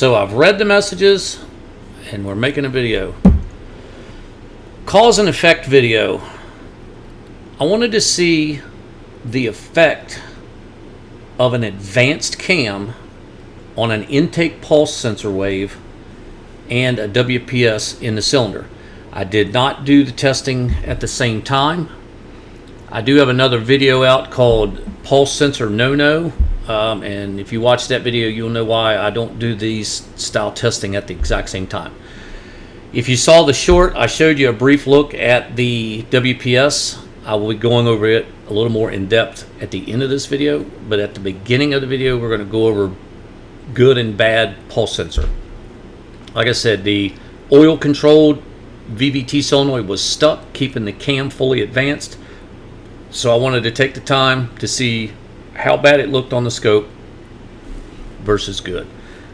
So I've read the messages and we're making a video. Cause and effect video. I wanted to see the effect of an advanced cam on an intake pulse sensor wave and a WPS in the cylinder. I did not do the testing at the same time. I do have another video out called Pulse Sensor No-No, and if you watch that video, you'll know why I don't do these style testing at the exact same time. If you saw the short, I showed you a brief look at the WPS. I will be going over it a little more in depth at the end of this video, but at the beginning of the video, we're going to go over good and bad pulse sensor. Like I said, the oil-controlled VVT solenoid was stuck, keeping the cam fully advanced. So I wanted to take the time to see how bad it looked on the scope versus good.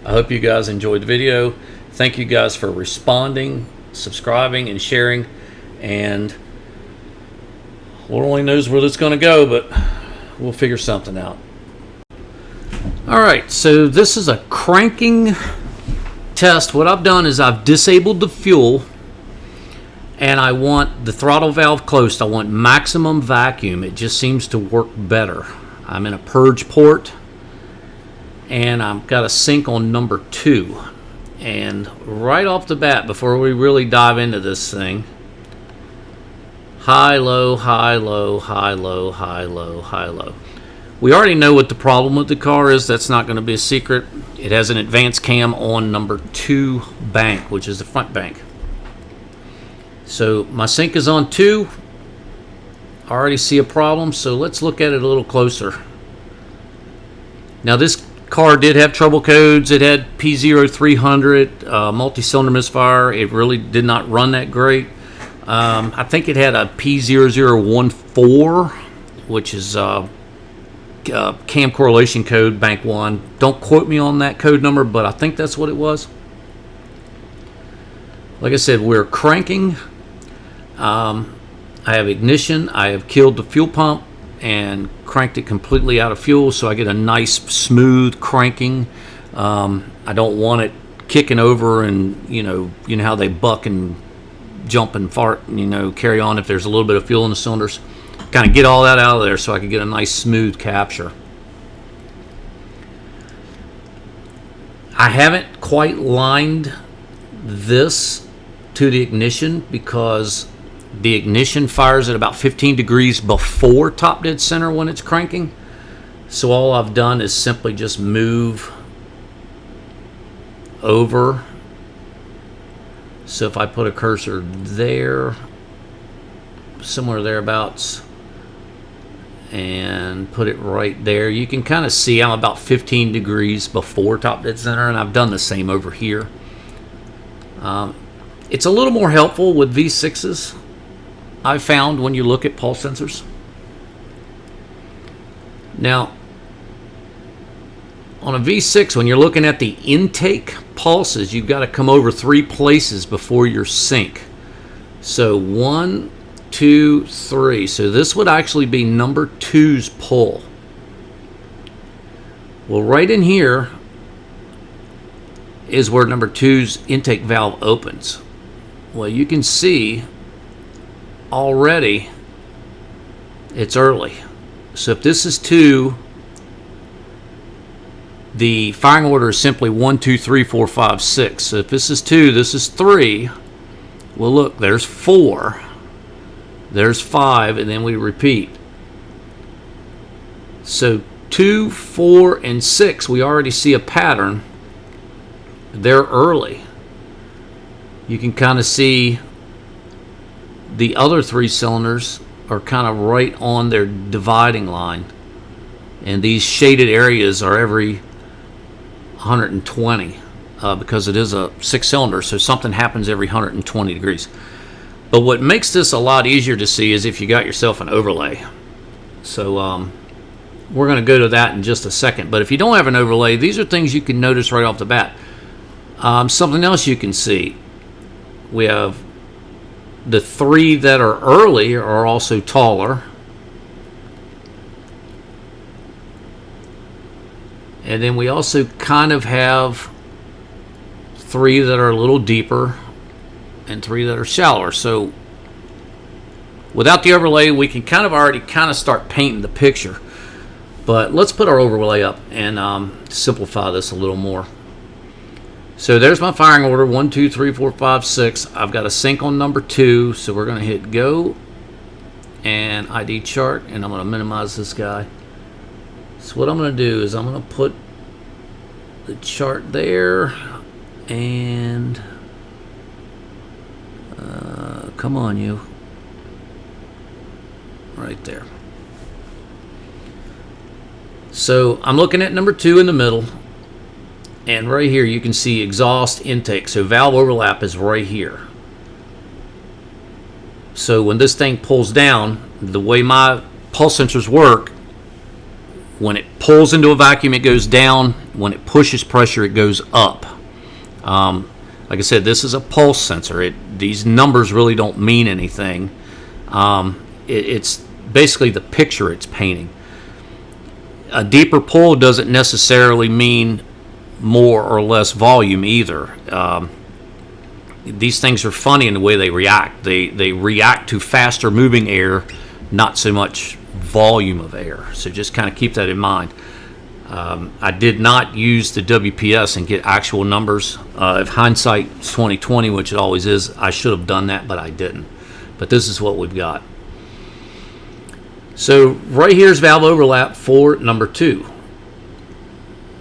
I hope you guys enjoyed the video. Thank you guys for responding, subscribing, and sharing. And Lord only knows where this is going to go, but we'll figure something out. Alright, so this is a cranking test. What I've done is I've disabled the fuel, and I want the throttle valve closed. I want maximum vacuum. It just seems to work better. I'm in a purge port, and I've got a sync on number 2. And right off the bat, before we really dive into this thing, high, low, high, low, high, low, high, low, high, low. We already know what the problem with the car is. That's not going to be a secret. It has an advanced cam on number 2 bank, which is the front bank. So my sync is on 2. I already see a problem, so let's look at it a little closer. Now this car did have trouble codes. It had P0300, multi-cylinder misfire. It really did not run that great. I think it had a P0014, which is cam correlation code, bank 1. Don't quote me on that code number, but I think that's what it was. Like I said, we're cranking. I have ignition. I have killed the fuel pump and cranked it completely out of fuel, so I get a nice smooth cranking. I don't want it kicking over, and you know how they buck and jump and fart and carry on if there's a little bit of fuel in the cylinders. Kind of get all that out of there so I can get a nice smooth capture. I haven't quite lined this to the ignition because the ignition fires at about 15 degrees before top dead center when it's cranking. So all I've done is simply just move over. So if I put a cursor there, somewhere thereabouts, and put it right there, you can kind of see I'm about 15 degrees before top dead center, and I've done the same over here. It's a little more helpful with V6s, I've found, when you look at pulse sensors. Now, on a V6, when you're looking at the intake pulses, you've got to come over 3 places before your sync. So 1, 2, 3. So this would actually be number 2's pull. Well, right in here is where number 2's intake valve opens. Well, you can see already it's early. So if this is 2, the firing order is simply 1, 2, 3, 4, 5, 6. So if this is 2, this is 3. Well, look, there's 4. There's 5, and then we repeat. So 2, 4, and 6, we already see a pattern. They're early. You can kind of see the other 3 cylinders are kind of right on their dividing line. And these shaded areas are every 120 because it is a 6-cylinder, so something happens every 120 degrees. But what makes this a lot easier to see is if you got yourself an overlay. So we're going to go to that in just a second. But if you don't have an overlay, these are things you can notice right off the bat. Something else you can see. We have the 3 that are early are also taller. And then we also kind of have 3 that are a little deeper, and 3 that are shallower. So without the overlay, we can already start painting the picture. But let's put our overlay up and simplify this a little more. So there's my firing order, 1, 2, 3, 4, 5, 6. I've got a sync on number 2, so we're going to hit go and ID chart, and I'm going to minimize this guy. So what I'm going to do is I'm going to put the chart there, and come on, you, right there. So I'm looking at number 2 in the middle, and right here you can see exhaust intake. So valve overlap is right here. So when this thing pulls down, the way my pulse sensors work, when it pulls into a vacuum, it goes down. When it pushes pressure, it goes up. Like I said, this is a pulse sensor. These numbers really don't mean anything. It's basically the picture it's painting. A deeper pull doesn't necessarily mean more or less volume either. These things are funny in the way they react. They react to faster moving air, not so much volume of air. So just kind of keep that in mind. I did not use the WPS and get actual numbers. If hindsight's 20/20, which it always is, I should have done that, but I didn't. But this is what we've got. So right here's valve overlap for number 2,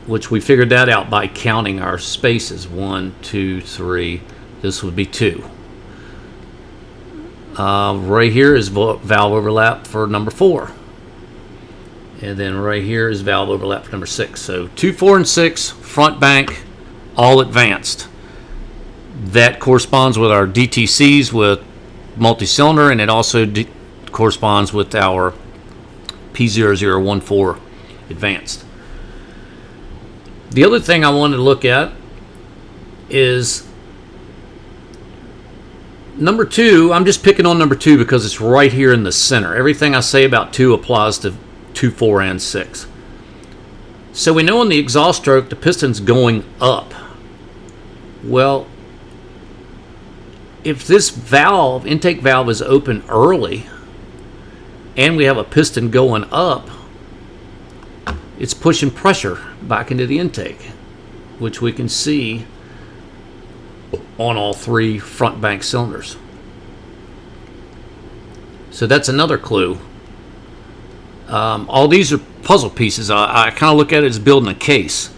which we figured that out by counting our spaces. 1, 2, 3. This would be 2. Right here is valve overlap for number 4. And then right here is valve overlap for number 6. So 2, 4, and 6, front bank, all advanced. That corresponds with our DTCs with multi-cylinder, and it also corresponds with our P0014 advanced. The other thing I wanted to look at is number 2. I'm just picking on number 2 because it's right here in the center. Everything I say about 2 applies to 2, 4, and 6. So we know on the exhaust stroke the piston's going up. Well, if this valve, intake valve, is open early and we have a piston going up, it's pushing pressure back into the intake, which we can see on all 3 front bank cylinders. So that's another clue. All these are puzzle pieces. I kind of look at it as building a case.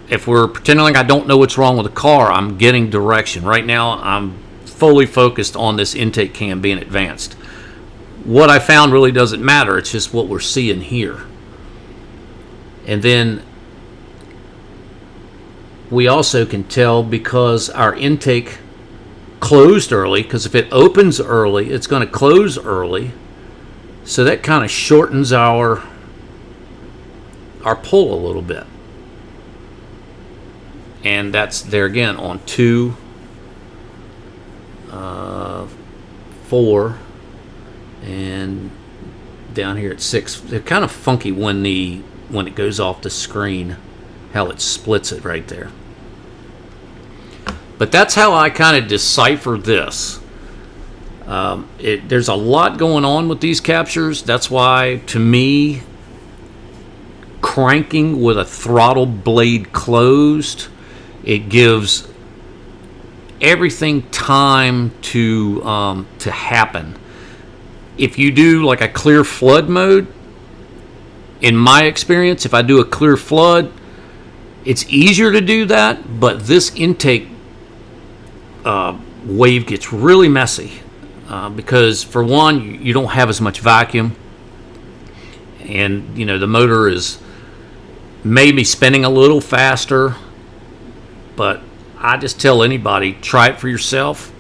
If we're pretending like I don't know what's wrong with the car, I'm getting direction. Right now, I'm fully focused on this intake cam being advanced. What I found really doesn't matter. It's just what we're seeing here. And then we also can tell because our intake closed early, because if it opens early, it's going to close early. So that kind of shortens our pull a little bit. And that's there again on 2, 4, and down here at 6. They're kind of funky when it goes off the screen, how it splits it right there. But that's how I kind of decipher this. There's a lot going on with these captures. That's why, to me, cranking with a throttle blade closed, it gives everything time to happen. If you do like a clear flood mode, in my experience, if I do a clear flood, it's easier to do that, but this intake wave gets really messy because, for one, you don't have as much vacuum, and the motor is maybe spinning a little faster. But I just tell anybody, try it for yourself.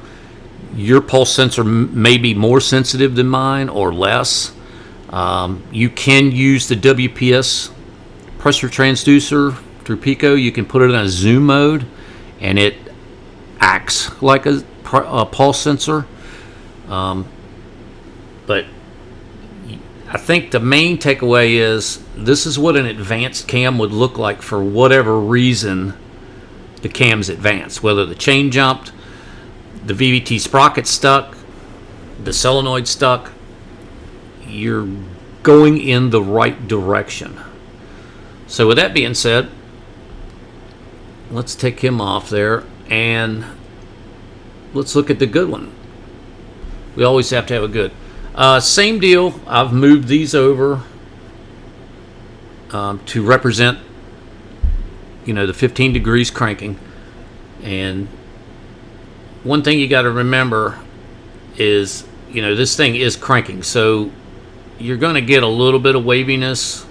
Your pulse sensor may be more sensitive than mine or less. You can use the WPS pressure transducer through Pico. You can put it in a zoom mode, and it acts like a pulse sensor. But I think the main takeaway is this is what an advanced cam would look like for whatever reason the cam's advanced. Whether the chain jumped, the VVT sprocket stuck, the solenoid stuck, you're going in the right direction. So with that being said, let's take him off there and let's look at the good one. We always have to have a good. Same deal. I've moved these over to represent, the 15 degrees cranking. And one thing you got to remember is, this thing is cranking. So you're going to get a little bit of waviness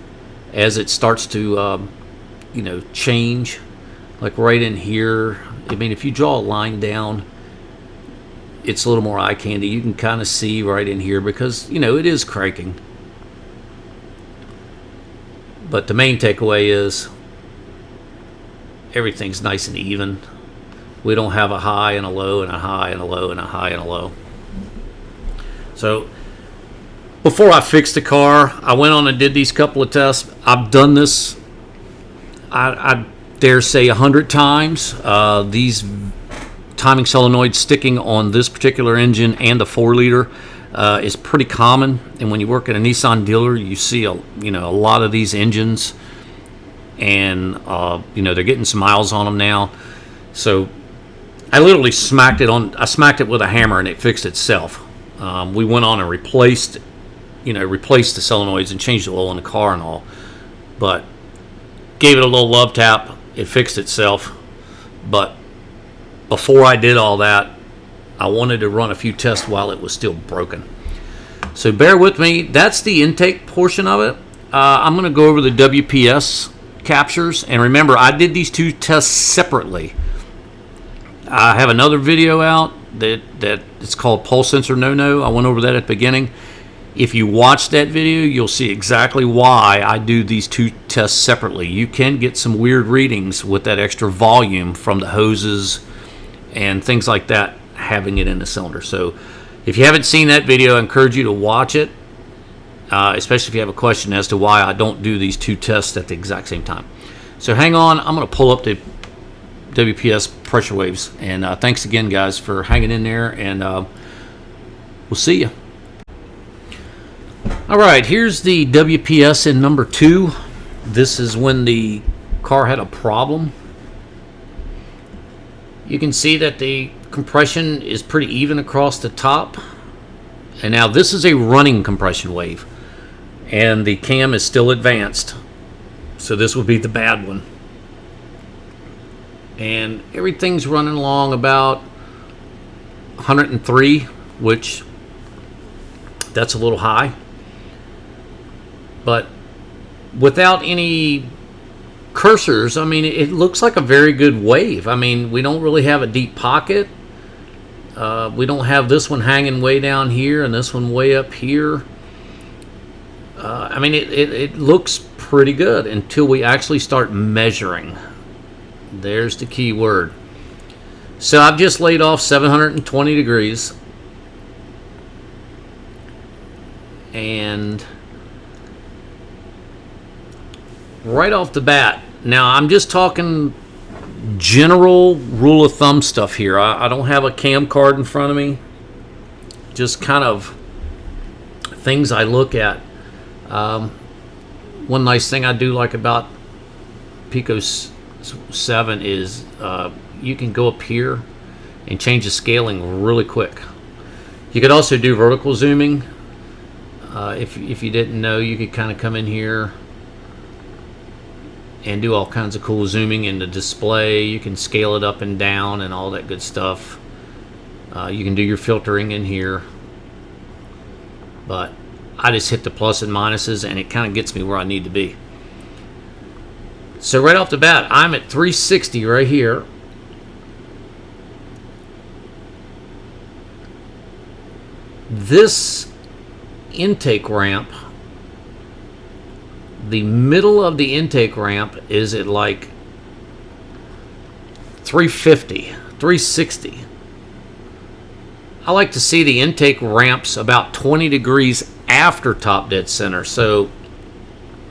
as it starts to, change. Like right in here. I mean, if you draw a line down, it's a little more eye candy. You can kind of see right in here because, it is cranking. But the main takeaway is everything's nice and even. We don't have a high and a low and a high and a low and a high and a low. So before I fixed the car, I went on and did these couple of tests. I've done this, I dare say, 100 times. These timing solenoids sticking on this particular engine and the 4-liter is pretty common. And when you work at a Nissan dealer, you see a lot of these engines, and they're getting some miles on them now. So I literally smacked it with a hammer and it fixed itself. We went on and replaced the solenoids and changed the oil in the car and all, but gave it a little love tap. It fixed itself. But before I did all that, I wanted to run a few tests while it was still broken. So bear with me. That's the intake portion of it. I'm going to go over the WPS captures. And remember, I did these two tests separately. I have another video out that it's called Pulse Sensor No-No. I went over that at the beginning. If you watch that video, you'll see exactly why I do these two tests separately. You can get some weird readings with that extra volume from the hoses and things like that having it in the cylinder. So if you haven't seen that video, I encourage you to watch it, especially if you have a question as to why I don't do these two tests at the exact same time. So hang on, I'm going to pull up the WPS pressure waves. And thanks again, guys, for hanging in there, and we'll see you. All right, here's the WPS in number 2. This is when the car had a problem. You can see that the compression is pretty even across the top. And now this is a running compression wave. And the cam is still advanced. So this would be the bad one. And everything's running along about 103, which that's a little high. But without any cursors, I mean, it looks like a very good wave. I mean, we don't really have a deep pocket. We don't have this one hanging way down here and this one way up here. I mean, it looks pretty good until we actually start measuring. There's the key word. So I've just laid off 720 degrees. And right off the bat, now I'm just talking general rule of thumb stuff here. I don't have a cam card in front of me. Just kind of things I look at. One nice thing I do like about Pico 7 is you can go up here and change the scaling really quick. You could also do vertical zooming. If you didn't know, you could kind of come in here and do all kinds of cool zooming in the display. You can scale it up and down and all that good stuff. You can do your filtering in here. But I just hit the plus and minuses and it kind of gets me where I need to be. So right off the bat, I'm at 360 right here. This intake ramp, the middle of the intake ramp is at like 350, 360. I like to see the intake ramps about 20 degrees after top dead center. So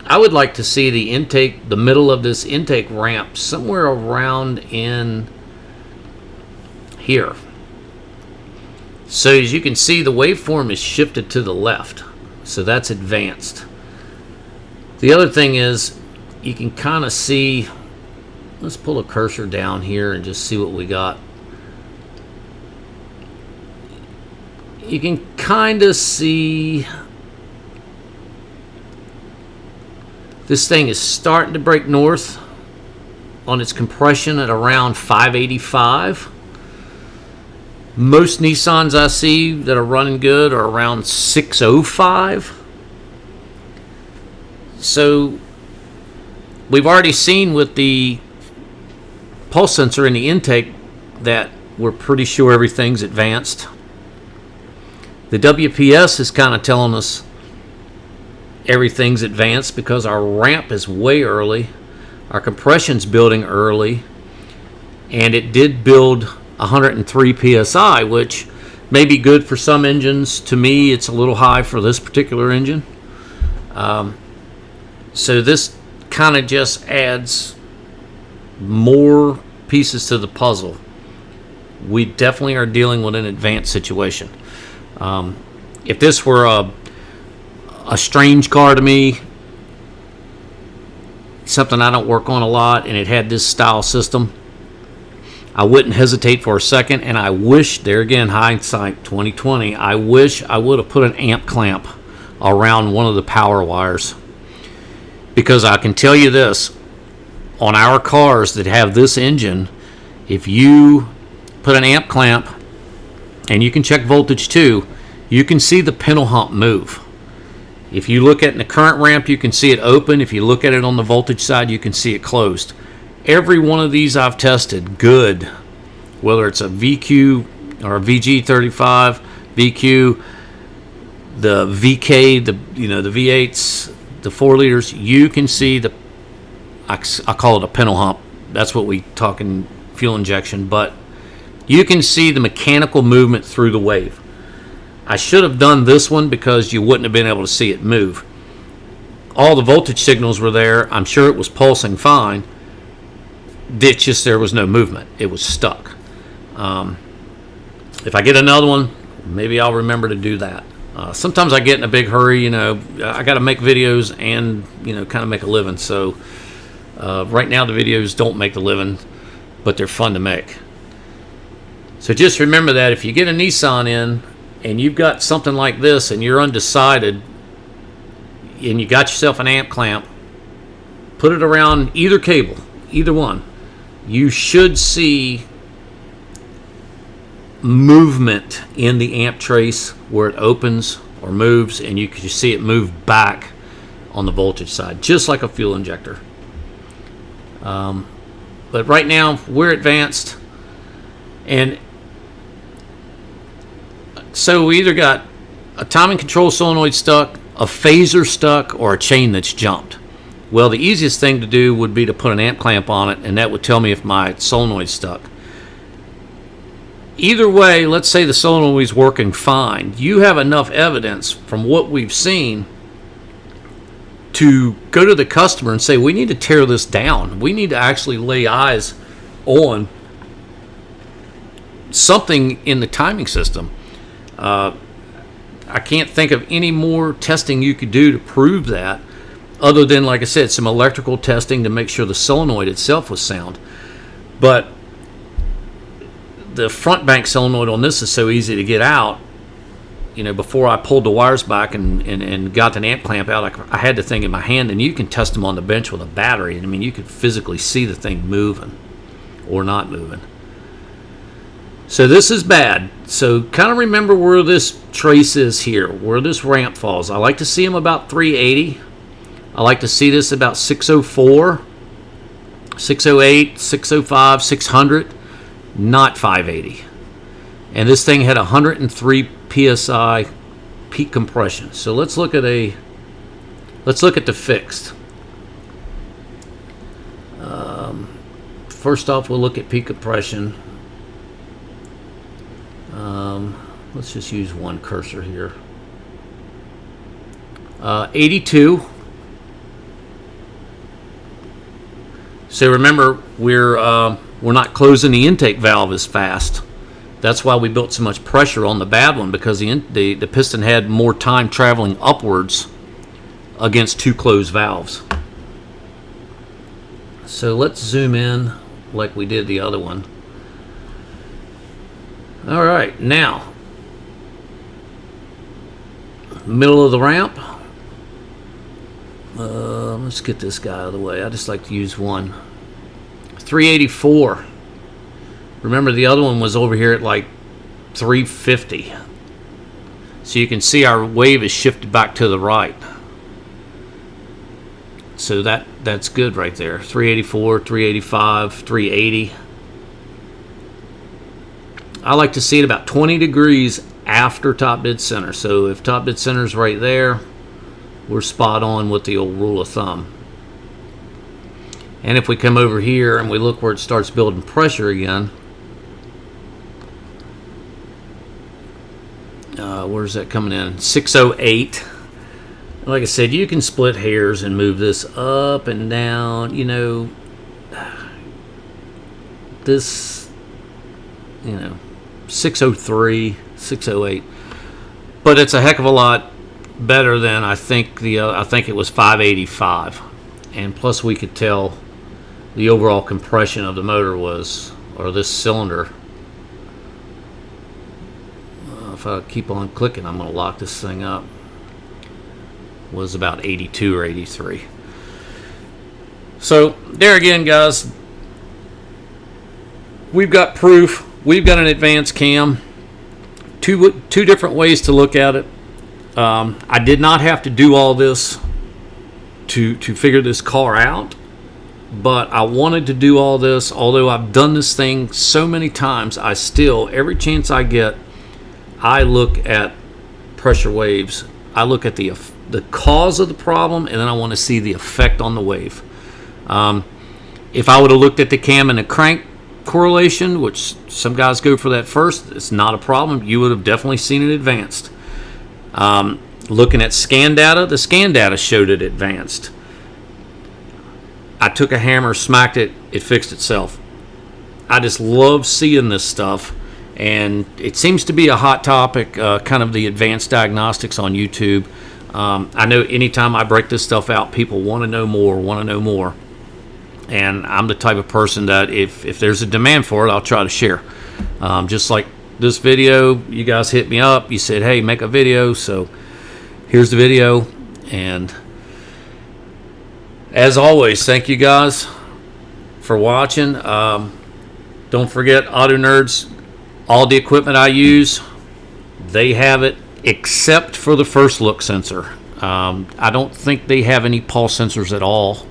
I would like to see the intake, the middle of this intake ramp, somewhere around in here. So as you can see, the waveform is shifted to the left. So that's advanced. The other thing is, you can kind of see, let's pull a cursor down here and just see what we got. You can kind of see this thing is starting to break north on its compression at around 585. Most Nissans I see that are running good are around 605. So we've already seen with the pulse sensor in the intake that we're pretty sure everything's advanced. The WPS is kind of telling us everything's advanced because our ramp is way early, our compression's building early, and it did build 103 psi, which may be good for some engines. To me, it's a little high for this particular engine. So this kind of just adds more pieces to the puzzle. We definitely are dealing with an advanced situation. If this were a strange car to me, something I don't work on a lot, and it had this style system, I wouldn't hesitate for a second. And I wish, there again, hindsight 2020, I wish I would have put an amp clamp around one of the power wires, because I can tell you this, on our cars that have this engine, if you put an amp clamp, and you can check voltage too, you can see the pintle hump move. If you look at the current ramp, you can see it open. If you look at it on the voltage side, you can see it closed. Every one of these I've tested good, whether it's a VQ or a VG35, VQ, the VK, the V8s, the 4 liters, you can see the, I call it a pintle hump. That's what we talk in fuel injection, but you can see the mechanical movement through the wave. I should have done this one because you wouldn't have been able to see it move. All the voltage signals were there. I'm sure it was pulsing fine. It's just there was no movement. It was stuck. If I get another one, maybe I'll remember to do that. Sometimes I get in a big hurry. I got to make videos and kind of make a living. So right now the videos don't make the living, but they're fun to make. So just remember that if you get a Nissan in and you've got something like this and you're undecided and you got yourself an amp clamp, put it around either cable, either one. You should see movement in the amp trace where it opens or moves, and you can see it move back on the voltage side, just like a fuel injector. But right now we're advanced, and so we either got a timing control solenoid stuck, a phaser stuck, or a chain that's jumped. Well, the easiest thing to do would be to put an amp clamp on it, and that would tell me if my solenoid's stuck. Either way, let's say the solenoid's working fine. You have enough evidence from what we've seen to go to the customer and say, we need to tear this down. We need to actually lay eyes on something in the timing system. I can't think of any more testing you could do to prove that, other than, like I said, some electrical testing to make sure the solenoid itself was sound. But the front bank solenoid on this is so easy to get out. Before I pulled the wires back and got the amp clamp out, I had the thing in my hand, and you can test them on the bench with a battery. I mean, you could physically see the thing moving or not moving. So this is bad. So kind of remember where this trace is here, where this ramp falls. I like to see them about 380. I like to see this about 604, 608, 605, 600, not 580. And this thing had 103 psi peak compression. So let's look at the fixed. First off, we'll look at peak compression. Let's just use one cursor here. 82. So remember, we're not closing the intake valve as fast. That's why we built so much pressure on the bad one, because the piston had more time traveling upwards against two closed valves. So let's zoom in like we did the other one. All right, now, middle of the ramp. Let's get this guy out of the way. I just like to use one. 384. Remember, the other one was over here at like 350. So you can see our wave is shifted back to the right. So that's good right there. 384, 385, 380. I like to see it about 20 degrees after top dead center. So if top dead center is right there, we're spot on with the old rule of thumb. And if we come over here and we look where it starts building pressure again, where's that coming in? 608. Like I said, you can split hairs and move this up and down. You know, this, 603, 608. But it's a heck of a lot better than I think it was 585. And plus we could tell the overall compression of the motor was, or this cylinder. If I keep on clicking, I'm going to lock this thing up. Was about 82 or 83. So there again, guys, we've got proof. We've got an advanced cam. Two different ways to look at it. I did not have to do all this to figure this car out, but I wanted to do all this. Although I've done this thing so many times, I still, every chance I get, I look at pressure waves. I look at the cause of the problem, and then I want to see the effect on the wave. If I would have looked at the cam and the crank correlation, which some guys go for that first, it's not a problem. You would have definitely seen it advanced. Looking at scan data, the scan data showed it advanced. I took a hammer, smacked it, it fixed itself. I just love seeing this stuff. And it seems to be a hot topic, kind of the advanced diagnostics on YouTube. I know anytime I break this stuff out, people want to know more. And I'm the type of person that if there's a demand for it, I'll try to share. Just like this video, you guys hit me up. You said, hey, make a video. So here's the video. And as always, thank you guys for watching. Don't forget, Auto Nerds. All the equipment I use, they have it except for the first look sensor. I don't think they have any pulse sensors at all.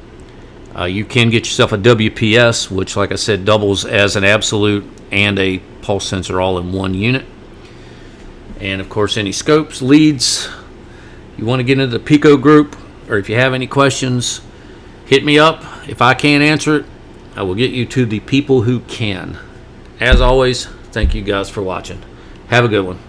You can get yourself a WPS, which, like I said, doubles as an absolute and a pulse sensor all in one unit. And of course, any scopes, leads. You want to get into the Pico group, or if you have any questions, hit me up. If I can't answer it, I will get you to the people who can. As always, thank you guys for watching. Have a good one.